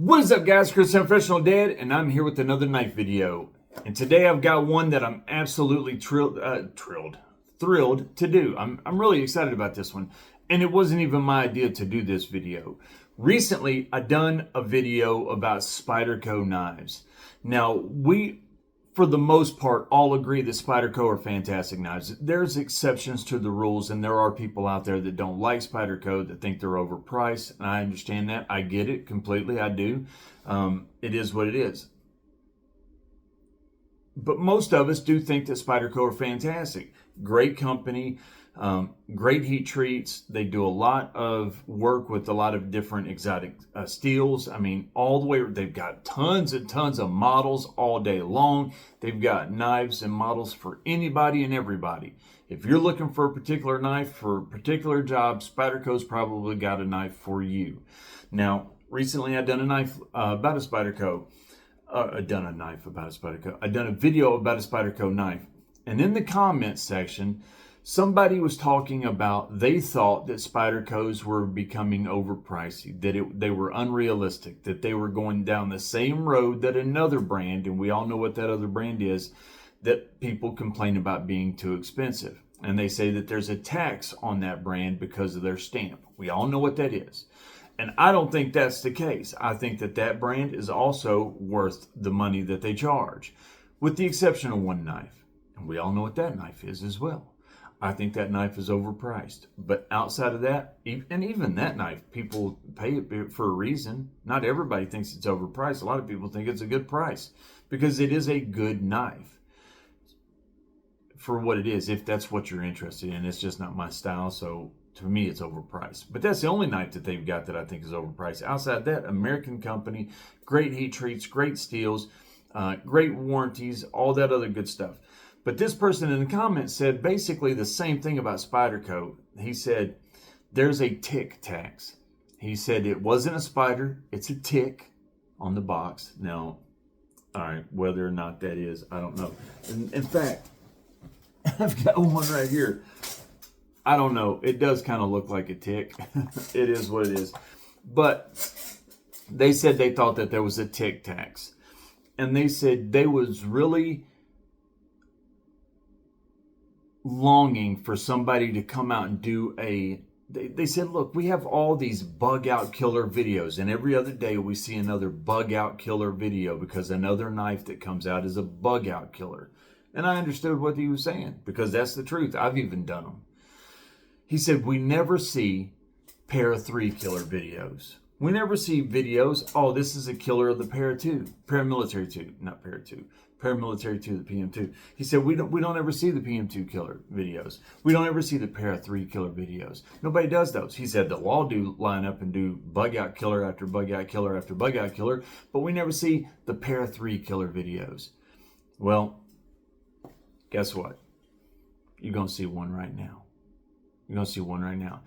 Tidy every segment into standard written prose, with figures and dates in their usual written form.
What is up, guys? Chris, Professional Dad, and I'm here with another knife video. And today I've got one that I'm absolutely thrilled to do. I'm really excited about this one. And it wasn't even my idea to do this video. Recently, I done a video about Spyderco knives. Now, we, for the most part, all agree that Spyderco are fantastic knives. There's exceptions to the rules, and there are people out there that don't like Spyderco, that think they're overpriced, and I understand that. I get it completely. I do. It is what it is. But most of us do think that Spyderco are fantastic. Great company, great heat treats. They do a lot of work with a lot of different exotic steels. I mean, all the way, they've got tons and tons of models all day long. They've got knives and models for anybody and everybody. If you're looking for a particular knife for a particular job, Spyderco's probably got a knife for you. Now, recently I done a knife about a Spyderco. I done a video about a Spyderco knife. And in the comments section, somebody was talking about they thought that Spydercos were becoming overpriced, that they were unrealistic, that they were going down the same road that another brand, and we all know what that other brand is, that people complain about being too expensive. And they say that there's a tax on that brand because of their stamp. We all know what that is. And I don't think that's the case. I think that that brand is also worth the money that they charge, with the exception of one knife. And we all know what that knife is as well. I think that knife is overpriced. But outside of that, and even that knife, people pay it for a reason. Not everybody thinks it's overpriced. A lot of people think it's a good price because it is a good knife for what it is, if that's what you're interested in. It's just not my style, so to me, it's overpriced. But that's the only knife that they've got that I think is overpriced. Outside that, American company, great heat treats, great steels, great warranties, all that other good stuff. But this person in the comments said basically the same thing about Spyderco. He said, there's a tick tax. He said it wasn't a spider, it's a tick on the box. Now, all right, whether or not that is, I don't know. In fact, I've got one right here. I don't know. It does kind of look like a tick. It is what it is. But they said they thought that there was a tick tax. And they said they was really longing for somebody to come out and do they said, look, we have all these bug out killer videos, and every other day we see another bug out killer video because another knife that comes out is a bug out killer. And I understood what he was saying, because that's the truth. I've even done them. He said, we never see Para 3 killer videos. We never see videos, oh, this is a killer of the Para 2, paramilitary 2, not Para 2, paramilitary 2, the PM2. He said, we don't ever see the PM2 killer videos. We don't ever see the Para 3 killer videos. Nobody does those. He said, they'll all line up and do bug out killer after bug out killer after bug out killer, but we never see the Para 3 killer videos. Well, guess what? You're going to see one right now. You're going to see one right now.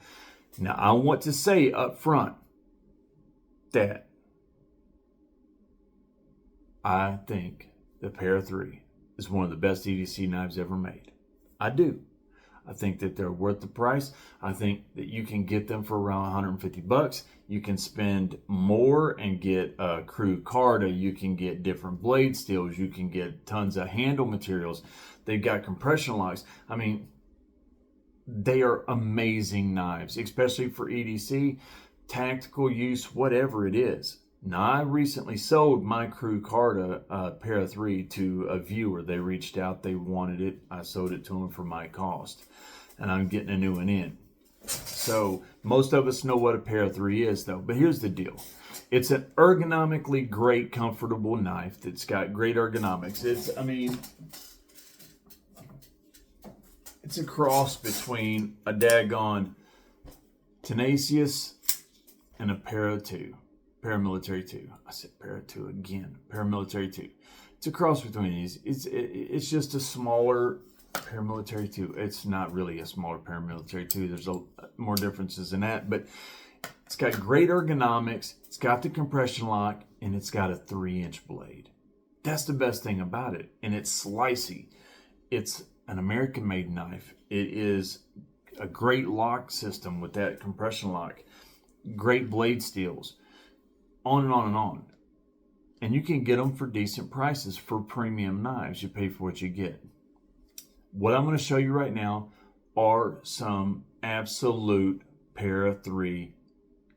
Now, I want to say up front that I think the Para 3 is one of the best EDC knives ever made. I do. I think that they're worth the price. I think that you can get them for around 150 bucks. You can spend more and get a crew carta. You can get different blade steels. You can get tons of handle materials. They've got compression locks. I mean, they are amazing knives, especially for EDC, tactical use, whatever it is. Now, I recently sold my crew carta Para 3 to a viewer. They reached out, they wanted it. I sold it to them for my cost, and I'm getting a new one in. So most of us know what a Para 3 is, though. But here's the deal. It's an ergonomically great, comfortable knife that's got great ergonomics. It's a cross between a daggone Tenacious and a Para 2. Paramilitary 2. I said Para 2 again. Paramilitary 2. It's a cross between these. It's just a smaller Paramilitary 2. It's not really a smaller Paramilitary 2. There's more differences in that. But it's got great ergonomics. It's got the compression lock. And it's got a 3-inch blade. That's the best thing about it. And it's slicey. It's an American-made knife. It is a great lock system with that compression lock. Great blade steels. on and on and on. And you can get them for decent prices for premium knives. You pay for what you get. What I'm going to show you right now are some absolute Para 3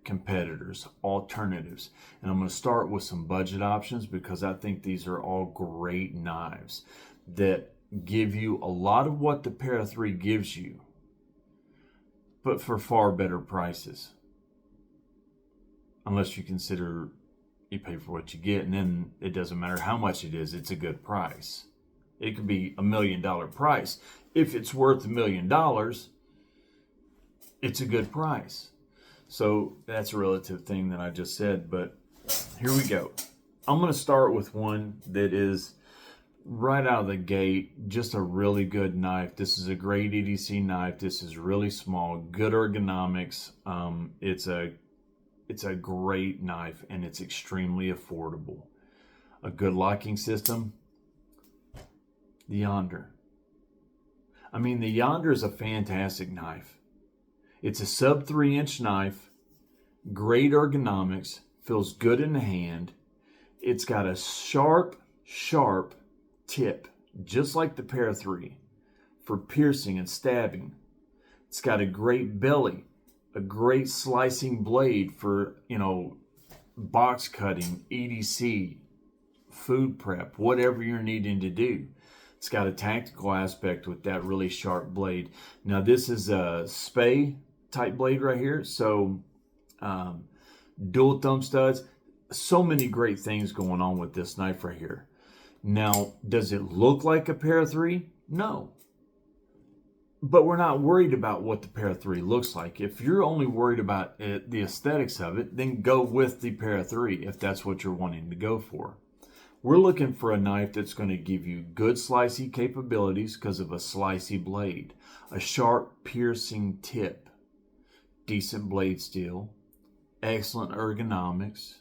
competitors, alternatives. And I'm going to start with some budget options because I think these are all great knives that give you a lot of what the Para 3 gives you, but for far better prices. Unless you consider you pay for what you get, and then it doesn't matter how much it is, it's a good price. It could be $1 million price. If it's worth $1 million, it's a good price. So that's a relative thing that I just said, but here we go. I'm going to start with one that is right out of the gate, just a really good knife. This is a great EDC knife. This is really small, good ergonomics. It's a great knife, and it's extremely affordable. A good locking system. The Yonder. I mean, the Yonder is a fantastic knife. It's a sub 3-inch knife, great ergonomics, feels good in the hand. It's got a sharp tip, just like the Para 3, for piercing and stabbing. It's got a great belly, a great slicing blade for, box cutting, EDC, food prep, whatever you're needing to do. It's got a tactical aspect with that really sharp blade. Now this is a Spey type blade right here. So dual thumb studs. So many great things going on with this knife right here. Now, does it look like a Para 3? No. But we're not worried about what the Para 3 looks like. If you're only worried about the aesthetics of it, then go with the Para 3 if that's what you're wanting to go for. We're looking for a knife that's going to give you good slicey capabilities because of a slicey blade, a sharp piercing tip, decent blade steel, excellent ergonomics,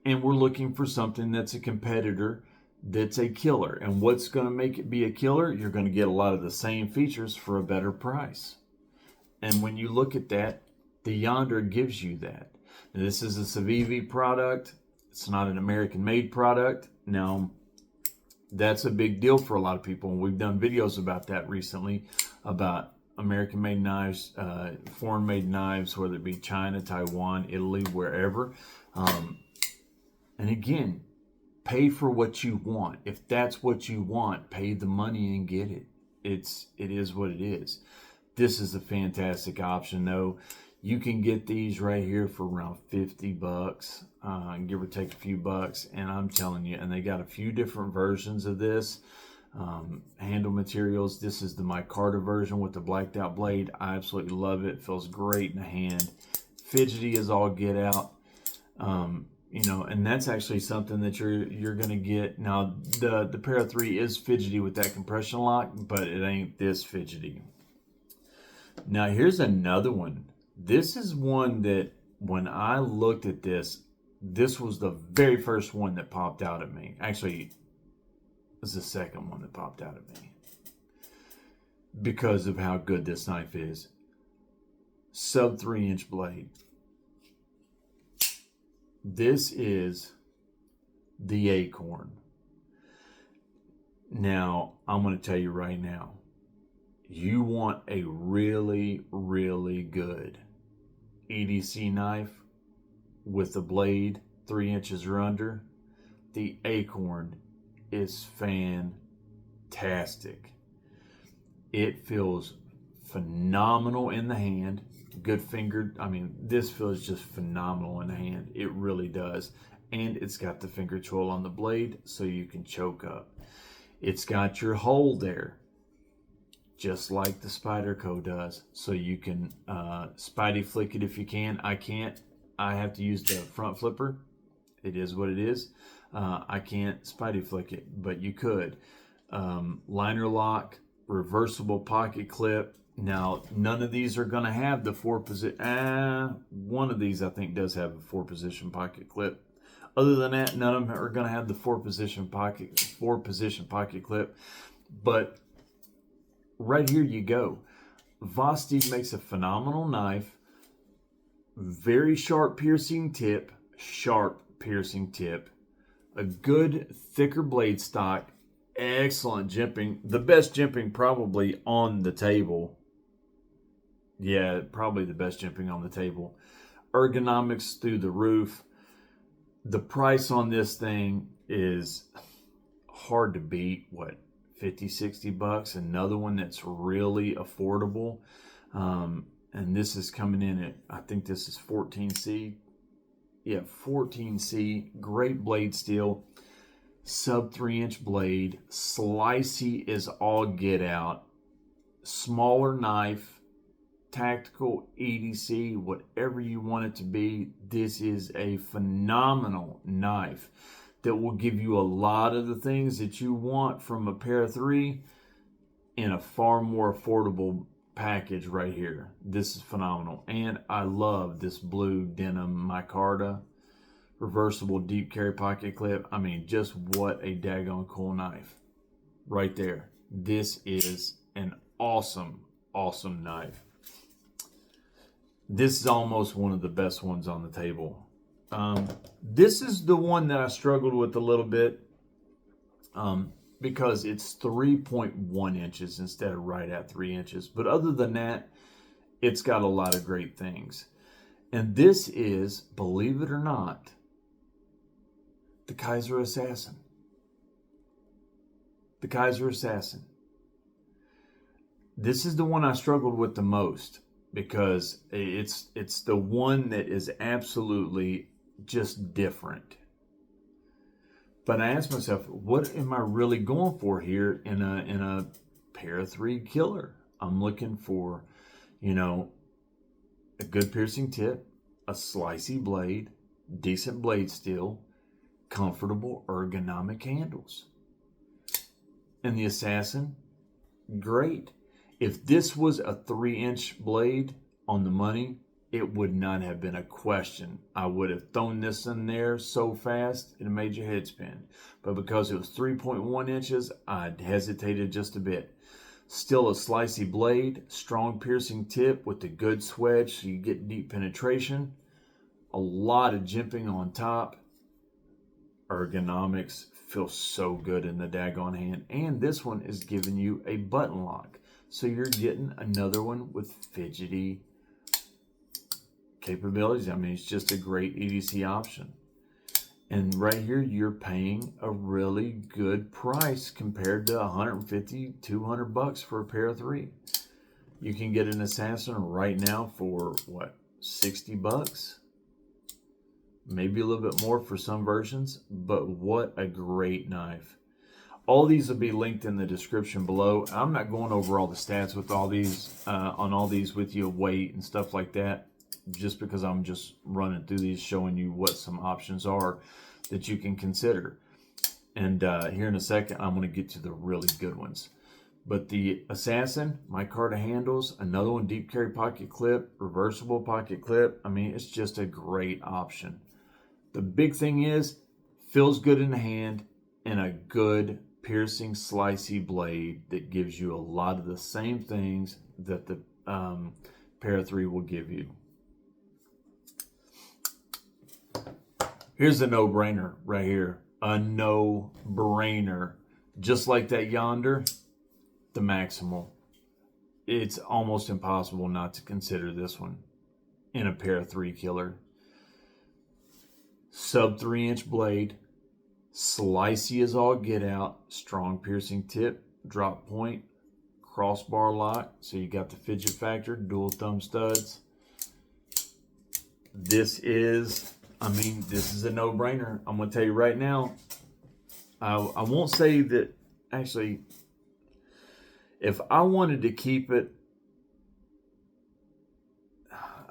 and we're looking for something that's a competitor, that's a killer. And what's going to make it be a killer? You're going to get a lot of the same features for a better price. And when you look at that, the Yonder gives you that. Now, this is a Civivi product. It's not an American-made product. Now, that's a big deal for a lot of people. And we've done videos about that recently, about American-made knives, foreign-made knives, whether it be China, Taiwan, Italy, wherever. And again, pay for what you want. If that's what you want, pay the money and get it. It is what it is. This is a fantastic option, though. You can get these right here for around $50, give or take a few bucks. And I'm telling you, and they got a few different versions of this. Handle materials. This is the micarta version with the blacked out blade. I absolutely love it. It feels great in the hand. Fidgety as all get out. And that's actually something that you're gonna get. Now the Para 3 is fidgety with that compression lock, but it ain't this fidgety. Now here's another one. This is one that when I looked at this was the very first one that popped out at me. Actually, this is the second one that popped out at me because of how good this knife is. Sub 3-inch blade. This is the Acorn. Now, I'm going to tell you right now, you want a really, really good EDC knife with a blade 3 inches or under. The Acorn is fantastic. It feels phenomenal in the hand. Good fingered. I mean, this feels just phenomenal in the hand. It really does. And it's got the finger choil on the blade so you can choke up. It's got your hole there, just like the Spyderco does. So you can Spidey flick it if you can. I can't. I have to use the front flipper. It is what it is. I can't Spidey flick it, but you could. Liner lock, reversible pocket clip. Now, none of these are going to have the 4-position. One of these, I think, does have a 4-position pocket clip. Other than that, none of them are going to have the 4-position pocket clip. But right here you go. Vosti makes a phenomenal knife. Very sharp piercing tip. sharp piercing tip, a good thicker blade stock, excellent jimping, the best jimping probably on the table. Yeah, probably the best jimping on the table. Ergonomics through the roof. The price on this thing is hard to beat. What, 50, 60 bucks? Another one that's really affordable. And this is coming in at, I think this is 14C. Yeah, 14C. Great blade steel. Sub 3-inch blade. Slicey is all get out. Smaller knife. Tactical, EDC, whatever you want it to be. This is a phenomenal knife that will give you a lot of the things that you want from a Para 3 in a far more affordable package right here. This is phenomenal. And I love this blue denim micarta reversible deep carry pocket clip. I mean, just what a daggone cool knife right there. This is an awesome, awesome knife. This is almost one of the best ones on the table. This is the one that I struggled with a little bit because it's 3.1 inches instead of right at 3 inches. But other than that, it's got a lot of great things. And this is, believe it or not, the Kaiser Assassin. The Kaiser Assassin. This is the one I struggled with the most, because it's the one that is absolutely just different. But I asked myself, what am I really going for here in a Para 3 killer? I'm looking for, a good piercing tip, a slicey blade, decent blade steel, comfortable ergonomic handles. And the Assassin, great. If this was a 3-inch blade on the money, it would not have been a question. I would have thrown this in there so fast, it made your head spin. But because it was 3.1 inches, I hesitated just a bit. Still a slicey blade, strong piercing tip with a good swedge so you get deep penetration. A lot of jimping on top. Ergonomics feels so good in the daggone hand. And this one is giving you a button lock. So you're getting another one with fidgety capabilities. I mean, it's just a great EDC option. And right here, you're paying a really good price compared to 150, 200 bucks for a Para 3. You can get an Assassin right now for what, 60 bucks? Maybe a little bit more for some versions, but what a great knife. All these will be linked in the description below. I'm not going over all the stats with all these on all these with you, weight and stuff like that, just because I'm just running through these, showing you what some options are that you can consider. And here in a second, I'm going to get to the really good ones. But the Assassin, micarta handles, another one, deep carry pocket clip, reversible pocket clip. I mean, it's just a great option. The big thing is, feels good in the hand, and a good piercing slicey blade that gives you a lot of the same things that the Para 3 will give you. Here's a no-brainer right here. A no-brainer. Just like that yonder, the Maximal. It's almost impossible not to consider this one in a Para 3 killer. Sub 3-inch blade. Slicey as all get out. Strong piercing tip. Drop point. Crossbar lock. So you got the fidget factor. Dual thumb studs. This is a no-brainer. I'm going to tell you right now. I won't say that. Actually, if I wanted to keep it,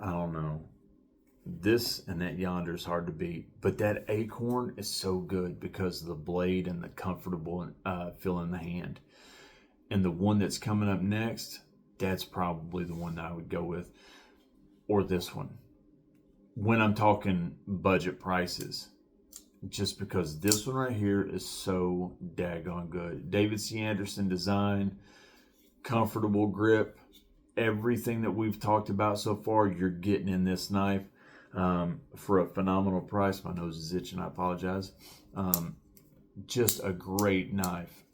I don't know. This and that yonder is hard to beat, but that Acorn is so good because of the blade and the comfortable feel in the hand. And the one that's coming up next, that's probably the one that I would go with, or this one. When I'm talking budget prices, just because this one right here is so daggone good. David C. Anderson design, comfortable grip, everything that we've talked about so far, you're getting in this knife. for a phenomenal price. My nose is itching, I apologize. Just a great knife,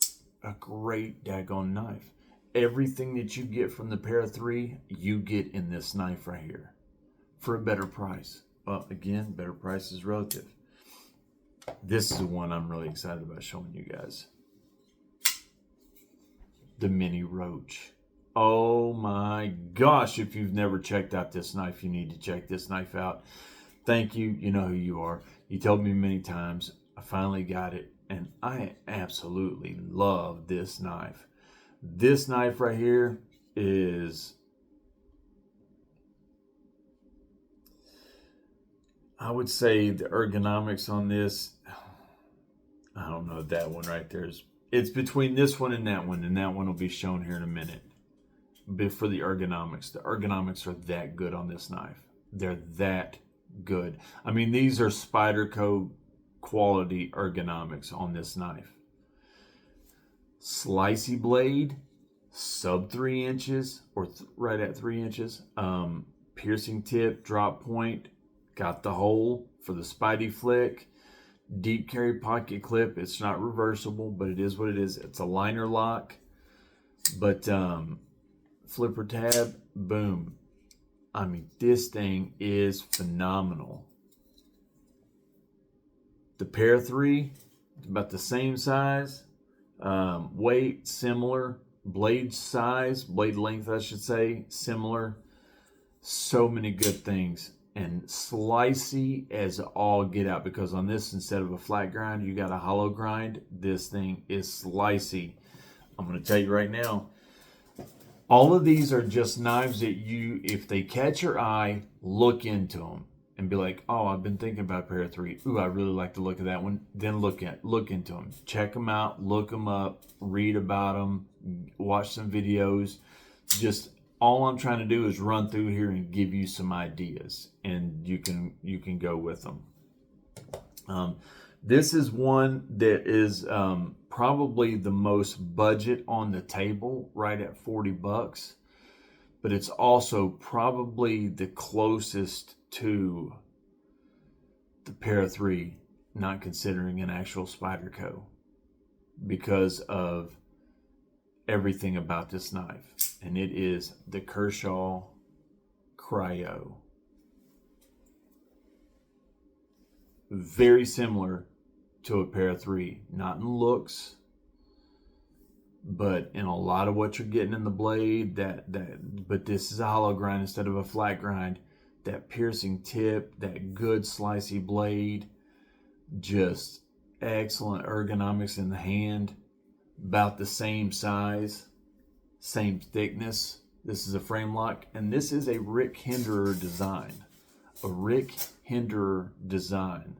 a great daggone knife. Everything that you get from the Para 3, you get in this knife right here for a better price. Well, again, better price is relative. This is the one I'm really excited about showing you guys. The Mini Roach. Oh my gosh, if you've never checked out this knife, you need to check this knife out. Thank you. You know who you are. You told me many times. I finally got it, and I absolutely love this knife. This knife right here is, I would say the ergonomics on this, I don't know, that one right there is, it's between this one and that one will be shown here in a minute. But for the ergonomics are that good on this knife. They're that good. I mean, these are Spyderco quality ergonomics on this knife. Slicey blade, sub 3 inches, or right at 3 inches. Piercing tip, drop point, got the hole for the Spidey flick. Deep carry pocket clip. It's not reversible, but it is what it is. It's a liner lock, but flipper tab, boom. I mean, this thing is phenomenal. The Para 3, about the same size, weight similar, blade size, blade length I should say, similar. So many good things. And slicey as all get out, because on this, instead of a flat grind, you got a hollow grind. This thing is slicey. I'm going to tell you right now, all of these are just knives that you, if they catch your eye, look into them and be like, oh, I've been thinking about Para 3. Ooh, I really like the look of that one. Then look into them. Check them out, look them up, read about them, watch some videos. Just all I'm trying to do is run through here and give you some ideas, and you can go with them. This is one that is probably the most budget on the table, right at $40, but it's also probably the closest to the Para 3, not considering an actual Spyderco, because of everything about this knife, and it is the Kershaw Cryo. Very similar to a Para 3, not in looks, but in a lot of what you're getting in the blade. But this is a hollow grind instead of a flat grind. That piercing tip, that good slicey blade, just excellent ergonomics in the hand. About the same size, same thickness. This is a frame lock, and this is a Rick Hinderer design. A Rick Hinderer design.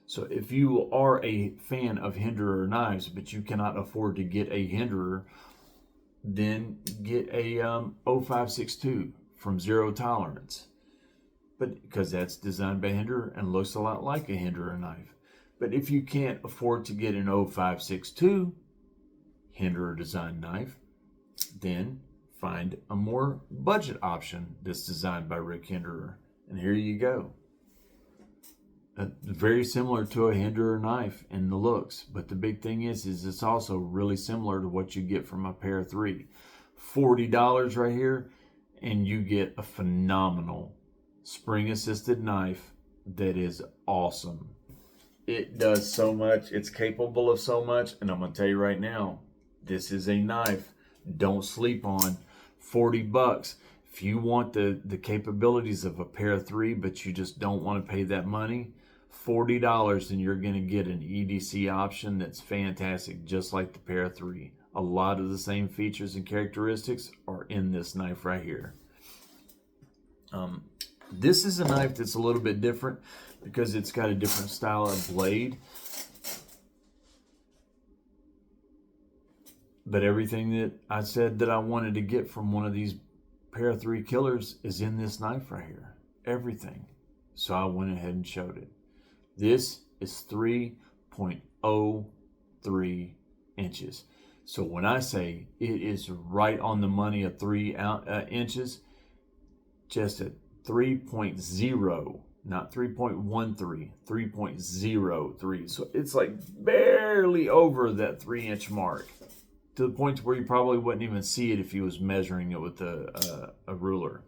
So if you are a fan of Hinderer knives, but you cannot afford to get a Hinderer, then get a 0562 from Zero Tolerance. But because that's designed by Hinderer and looks a lot like a Hinderer knife. But if you can't afford to get an 0562 Hinderer design knife, then find a more budget option that's designed by Rick Hinderer. And here you go. Very similar to a Hinderer knife in the looks, but the big thing is it's also really similar to what you get from a Para 3. $40 right here, and you get a phenomenal spring-assisted knife that is awesome. It does so much. It's capable of so much, and I'm going to tell you right now, this is a knife don't sleep on. $40. If you want the capabilities of a Para 3, but you just don't want to pay that money, $40, and you're going to get an EDC option that's fantastic, just like the Para 3. A lot of the same features and characteristics are in this knife right here. This is a knife that's a little bit different because it's got a different style of blade. But everything that I said that I wanted to get from one of these Para 3 killers is in this knife right here. Everything. So I went ahead and showed it. This is 3.03 inches. So when I say it is right on the money of 3 inches, just at 3.0 not 3.13, 3.03. So it's like barely over that 3-inch mark, to the point where you probably wouldn't even see it if you was measuring it with a ruler.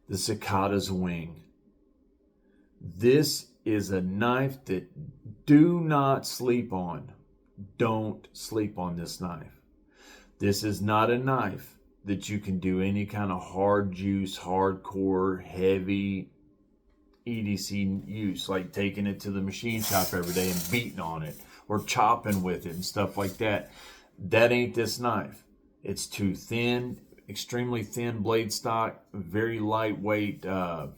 The cicada's wing. This is a knife that do not sleep on. Don't sleep on this knife. This is not a knife that you can do any kind of hard juice, hardcore, heavy EDC use, like taking it to the machine shop every day and beating on it or chopping with it and stuff like that. That ain't this knife. It's too thin, extremely thin blade stock, very lightweight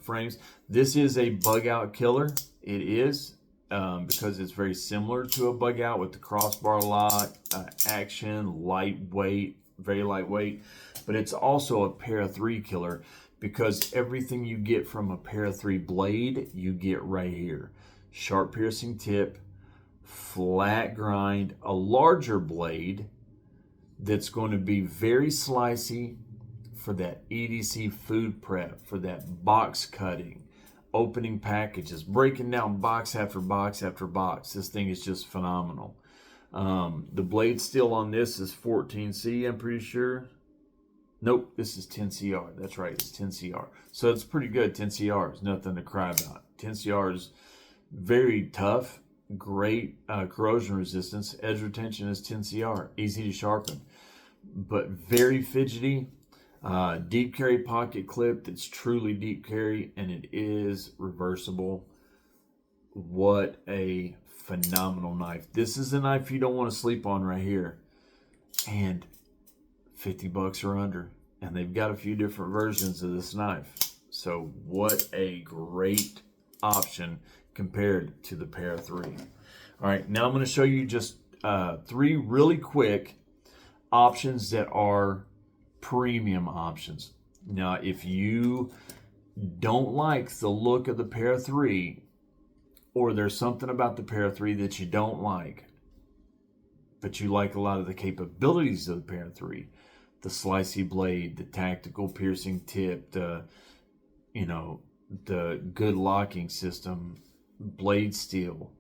frames. This is a bug out killer. It is, because it's very similar to a bug out with the crossbar lock, action, lightweight, very lightweight. But it's also a para 3 killer, because everything you get from a para 3 blade, you get right here. Sharp piercing tip, flat grind, a larger blade that's going to be very slicey for that EDC food prep, for that box cutting, opening packages, breaking down box after box after box. This thing is just phenomenal. The blade steel on this is 14C, I'm pretty sure. Nope, this is 10CR. That's right, it's 10CR. So it's pretty good. 10CR is nothing to cry about. 10CR is very tough, great corrosion resistance. Edge retention is 10CR, easy to sharpen, but very fidgety. Deep carry pocket clip that's truly deep carry, and it is reversible. What a phenomenal knife. This is a knife you don't want to sleep on right here. And $50 or under, and they've got a few different versions of this knife. So what a great option compared to the Para 3. All right, now I'm going to show you just 3 really quick options that are premium options. Now, if you don't like the look of the Para 3, or there's something about the Para 3 that you don't like, but you like a lot of the capabilities of the Para 3, the slicey blade, the tactical piercing tip, the good locking system, blade steel.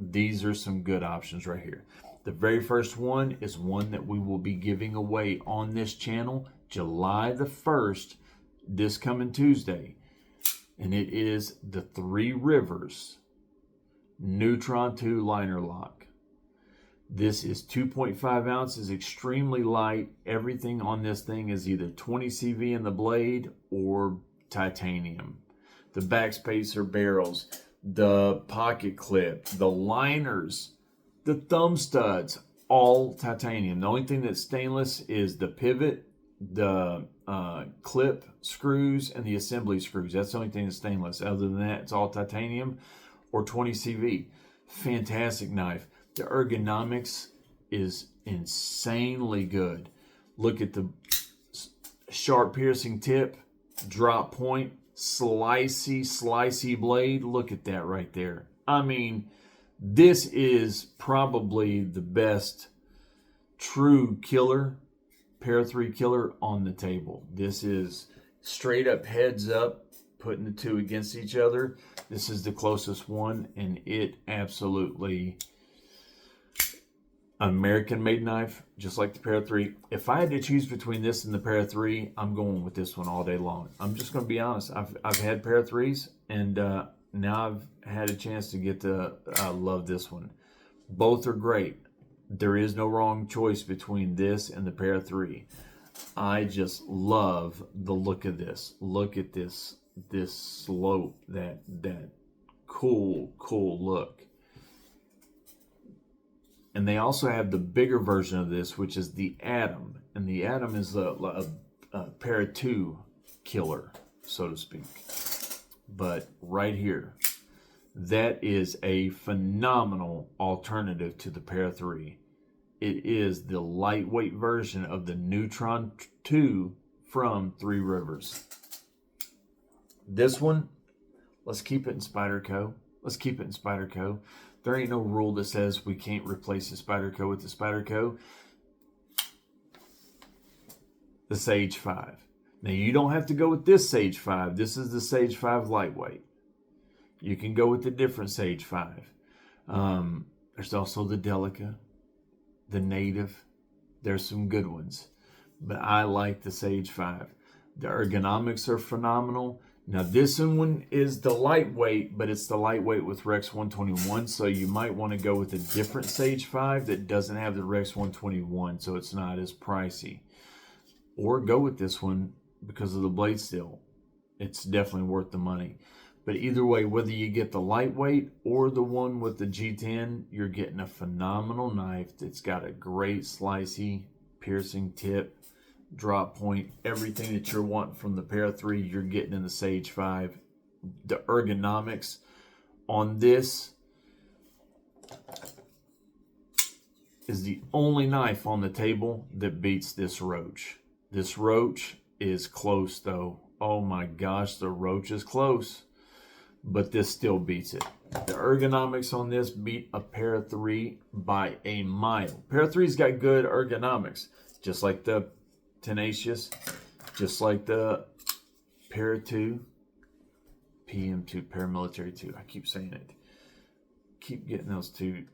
These are some good options right here. The very first one is one that we will be giving away on this channel July the 1st, this coming Tuesday. And it is the 3 Rivers Neutron 2 liner lock. This is 2.5 ounces, extremely light. Everything on this thing is either 20 CV in the blade or titanium. The backspacer barrels, the pocket clip, the liners, the thumb studs, all titanium. The only thing that's stainless is the pivot, the clip screws, and the assembly screws. That's the only thing that's stainless. Other than that, it's all titanium or 20 CV. Fantastic knife. The ergonomics is insanely good. Look at the sharp piercing tip, drop point, slicey blade. Look at that right there. I mean, this is probably the best true killer, Para 3 killer on the table. This is straight up heads up, putting the two against each other. This is the closest one, and it absolutely... American made knife, just like the Para 3. If I had to choose between this and the Para 3, I'm going with this one all day long. I'm just going to be honest. I've had Para 3s, and now I've had a chance to get to love this one. Both are great. There is no wrong choice between this and the Para 3. I just love the look of this. Look at this slope, that cool look. And they also have the bigger version of this, which is the Atom. And the Atom is a Para 2 killer, so to speak. But right here, that is a phenomenal alternative to the Para 3. It is the lightweight version of the Neutron 2 from 3 Rivers. This one, let's keep it in Spyderco. Let's keep it in Spyderco. There ain't no rule that says we can't replace the Spyderco with the Spyderco. The Sage 5. Now, you don't have to go with this Sage 5. This is the Sage 5 lightweight. You can go with the different Sage 5. There's also the Delica, the Native. There's some good ones, but I like the Sage 5. The ergonomics are phenomenal. Now, this one is the lightweight, but it's the lightweight with Rex 121, so you might want to go with a different Sage 5 that doesn't have the Rex 121, so it's not as pricey. Or go with this one because of the blade steel. It's definitely worth the money. But either way, whether you get the lightweight or the one with the G10, you're getting a phenomenal knife that's got a great slicey, piercing tip, drop point, everything that you're wanting from the Para 3, you're getting in the Sage 5. The ergonomics on this is the only knife on the table that beats this Roach. This Roach is close though. Oh my gosh, the Roach is close. But this still beats it. The ergonomics on this beat a Para 3 by a mile. Para 3's got good ergonomics, just like the Tenacious, just like the Para 2, PM2, Paramilitary 2. I keep saying it. Keep getting those two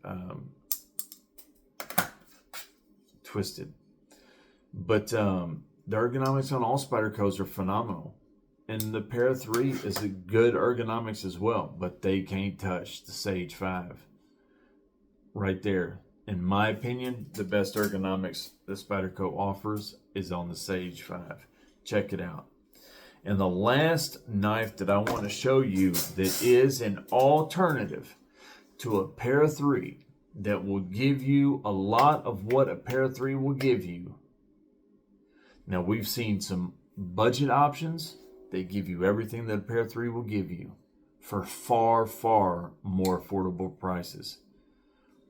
twisted. But the ergonomics on all Spydercos are phenomenal. And the Para 3 is a good ergonomics as well, but they can't touch the Sage 5. Right there. In my opinion, the best ergonomics the Spyderco offers is on the Sage 5. Check it out. And the last knife that I want to show you that is an alternative to a Para 3 that will give you a lot of what a Para 3 will give you. Now, we've seen some budget options. They give you everything that a Para 3 will give you for far, far more affordable prices.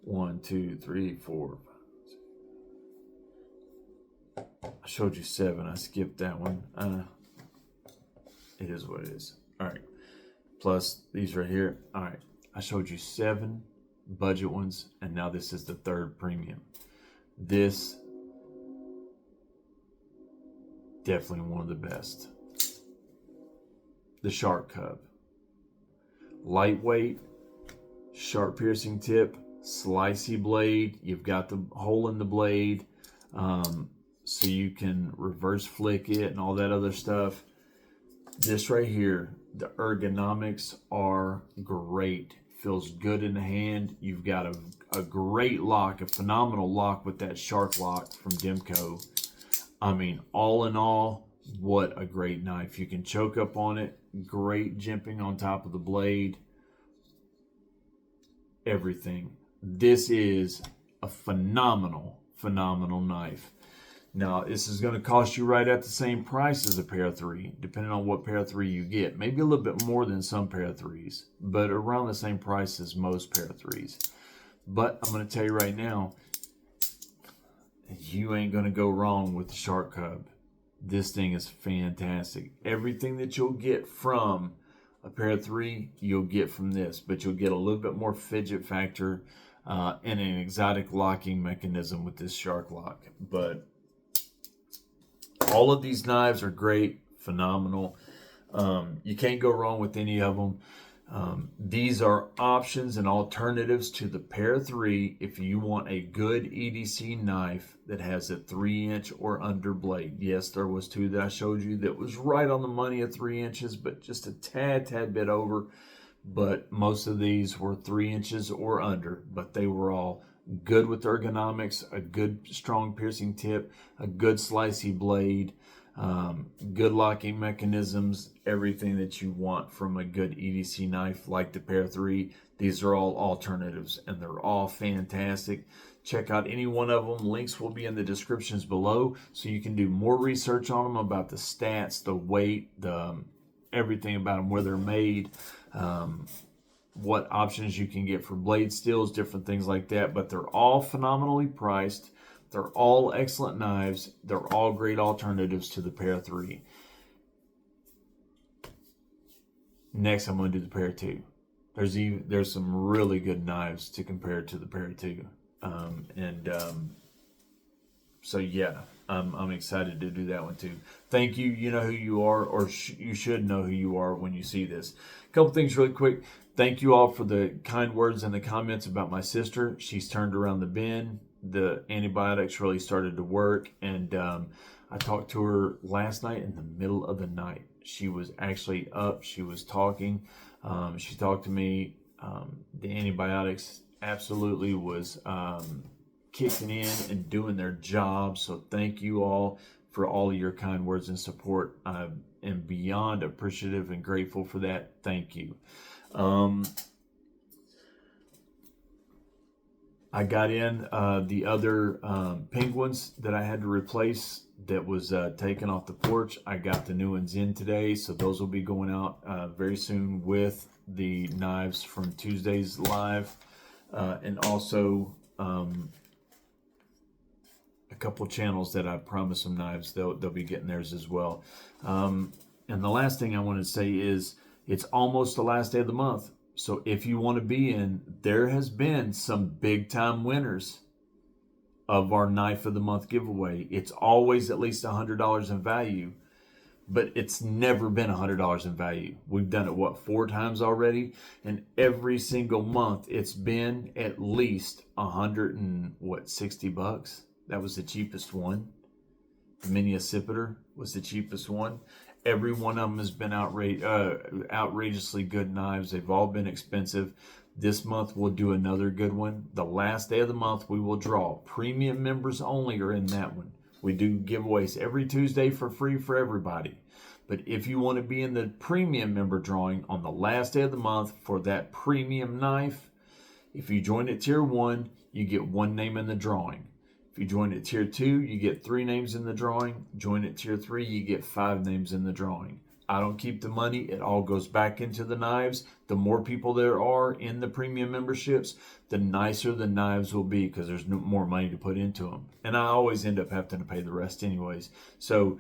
1, 2, 3, 4. I showed you 7. I skipped that one. It is what it is. All right. Plus these right here. All right. I showed you 7 budget ones, and now this is the 3rd premium. This definitely one of the best. The Shark Cub. Lightweight, sharp piercing tip, slicey blade. You've got the hole in the blade, so you can reverse flick it and all that other stuff. This right here, the ergonomics are great. Feels good in the hand. You've got a great lock, a phenomenal lock with that Shark lock from Demco. I mean, all in all, what a great knife. You can choke up on it. Great jimping on top of the blade. Everything. This is a phenomenal, phenomenal knife. Now, this is going to cost you right at the same price as a Para 3, depending on what Para 3 you get. Maybe a little bit more than some Para 3s, but around the same price as most Para 3s. But I'm going to tell you right now, you ain't going to go wrong with the Shark Cub. This thing is fantastic. Everything that you'll get from a Para 3, you'll get from this, but you'll get a little bit more fidget factor and an exotic locking mechanism with this Shark lock. But all of these knives are great, phenomenal. You can't go wrong with any of them. These are options and alternatives to the Para 3 if you want a good EDC knife that has a 3-inch or under blade. Yes, there was 2 that I showed you that was right on the money at 3 inches, but just a tad bit over. But most of these were 3 inches or under, but they were all good with ergonomics, a good strong piercing tip, a good slicey blade, good locking mechanisms, everything that you want from a good EDC knife like the Para 3. These are all alternatives and they're all fantastic. Check out any one of them. Links will be in the descriptions below so you can do more research on them about the stats, the weight, the everything about them, where they're made, what options you can get for blade steels, different things like that. But they're all phenomenally priced. They're all excellent knives. They're all great alternatives to the Para 3. Next, I'm going to do the Para 2. There's some really good knives to compare to the Para 2. So yeah, I'm excited to do that one too. Thank you. You know who you are, or you should know who you are when you see this. A couple things really quick. Thank you all for the kind words and the comments about my sister. She's turned around the bend. The antibiotics really started to work, and I talked to her last night in the middle of the night. She was actually up. She was talking. She talked to me. The antibiotics absolutely was kicking in and doing their job. So thank you all for all of your kind words and support. I am beyond appreciative and grateful for that. Thank you. I got in the other penguins that I had to replace that was taken off the porch. I got the new ones in today, so those will be going out very soon with the knives from Tuesday's live, and also a couple channels that I promised some knives. They'll be getting theirs as well. And the last thing I want to say is it's almost the last day of the month. So if you want to be in, there has been some big time winners of our Knife of the Month giveaway. It's always at least $100 in value, but it's never been $100 in value. We've done it, 4 times already? And every single month it's been at least $160. That was the cheapest one. The Mini Accipiter was the cheapest one. Every one of them has been outrageously good knives. They've all been expensive. This month we'll do another good one. The last day of the month we will draw. Premium members only are in that one. We do giveaways every Tuesday for free for everybody. But if you want to be in the premium member drawing on the last day of the month for that premium knife, if you join at tier 1, you get 1 name in the drawing. If you join at tier 2, you get 3 names in the drawing. Join at tier 3, you get 5 names in the drawing. I don't keep the money. It all goes back into the knives. The more people there are in the premium memberships, the nicer the knives will be because there's more money to put into them. And I always end up having to pay the rest anyways. So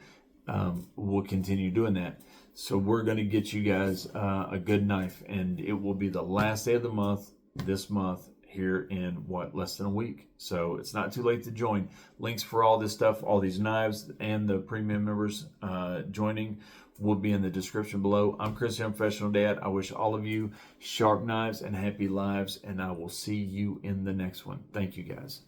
we'll continue doing that. So we're going to get you guys a good knife. And it will be the last day of the month, this month, here in less than a week. So it's not too late to join. Links for all this stuff, all these knives, and the premium members joining will be in the description below. I'm Chris, the Unprofessional Dad. I wish all of you sharp knives and happy lives, and I will see you in the next one. Thank you, guys.